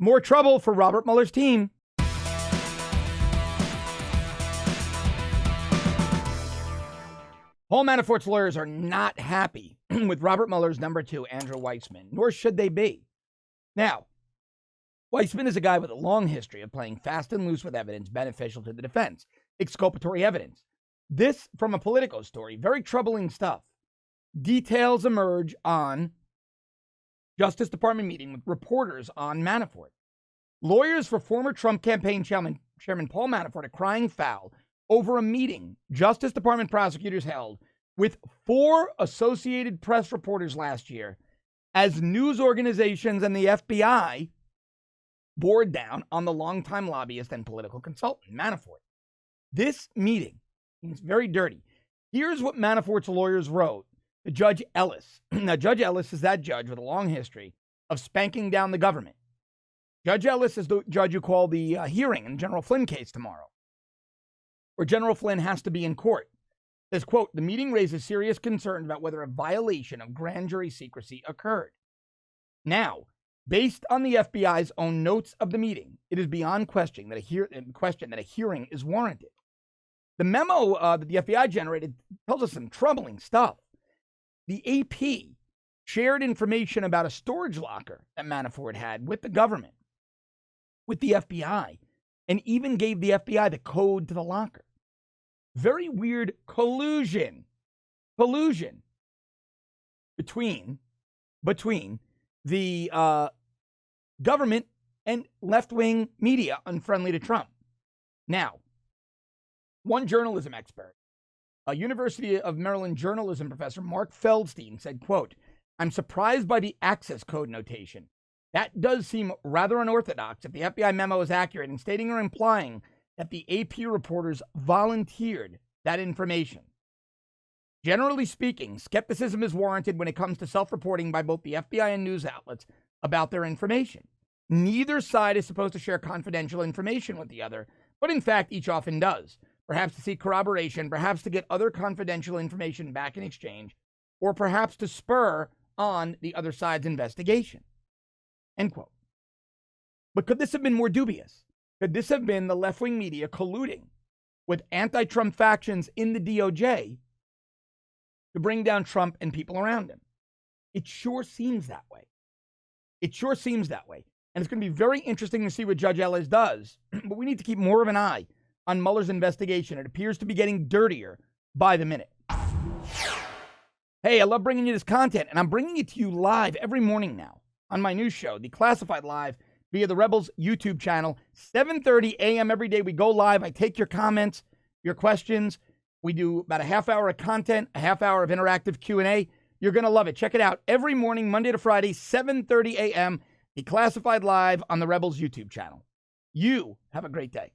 More trouble for Robert Mueller's team. Paul Manafort's lawyers are not happy with Robert Mueller's number two, Andrew Weissman, nor should they be. Now, Weissman is a guy with a long history of playing fast and loose with evidence beneficial to the defense, exculpatory evidence. This from a Politico story, very troubling stuff. Details emerge on Justice Department meeting with reporters on Manafort. Lawyers for former Trump campaign chairman Paul Manafort are crying foul over a meeting Justice Department prosecutors held with 4 Associated Press reporters last year as news organizations and the FBI bore down on the longtime lobbyist and political consultant, Manafort. This meeting is very dirty. Here's what Manafort's lawyers wrote to Judge Ellis. Now, Judge Ellis is that judge with a long history of spanking down the government. Judge Ellis is the judge who called the hearing in General Flynn case tomorrow, where General Flynn has to be in court. Says, quote, the meeting raises serious concerns about whether a violation of grand jury secrecy occurred. Now, based on the FBI's own notes of the meeting, it is beyond question that a hearing is warranted. The memo that the FBI generated tells us some troubling stuff. The AP shared information about a storage locker that Manafort had with the government, with the FBI, and even gave the FBI the code to the locker. Very weird collusion between the government and left-wing media unfriendly to Trump. Now, one journalism expert, a University of Maryland journalism professor, Mark Feldstein, said, quote, I'm surprised by the access code notation. That does seem rather unorthodox if the FBI memo is accurate in stating or implying that the AP reporters volunteered that information. Generally speaking, skepticism is warranted when it comes to self-reporting by both the FBI and news outlets about their information. Neither side is supposed to share confidential information with the other, but in fact, each often does, perhaps to seek corroboration, perhaps to get other confidential information back in exchange, or perhaps to spur on the other side's investigation. End quote. But could this have been more dubious? Could this have been the left-wing media colluding with anti-Trump factions in the DOJ to bring down Trump and people around him? It sure seems that way. And it's going to be very interesting to see what Judge Ellis does. But we need to keep more of an eye on Mueller's investigation. It appears to be getting dirtier by the minute. Hey, I love bringing you this content, and I'm bringing it to you live every morning now on my new show, The Classified Live, via the Rebels YouTube channel. 7:30 a.m. every day we go live. I take your comments, your questions. We do about a half hour of content, a half hour of interactive Q&A. You're going to love it. Check it out every morning, Monday to Friday, 7:30 a.m., The Classified Live on the Rebels YouTube channel. You have a great day.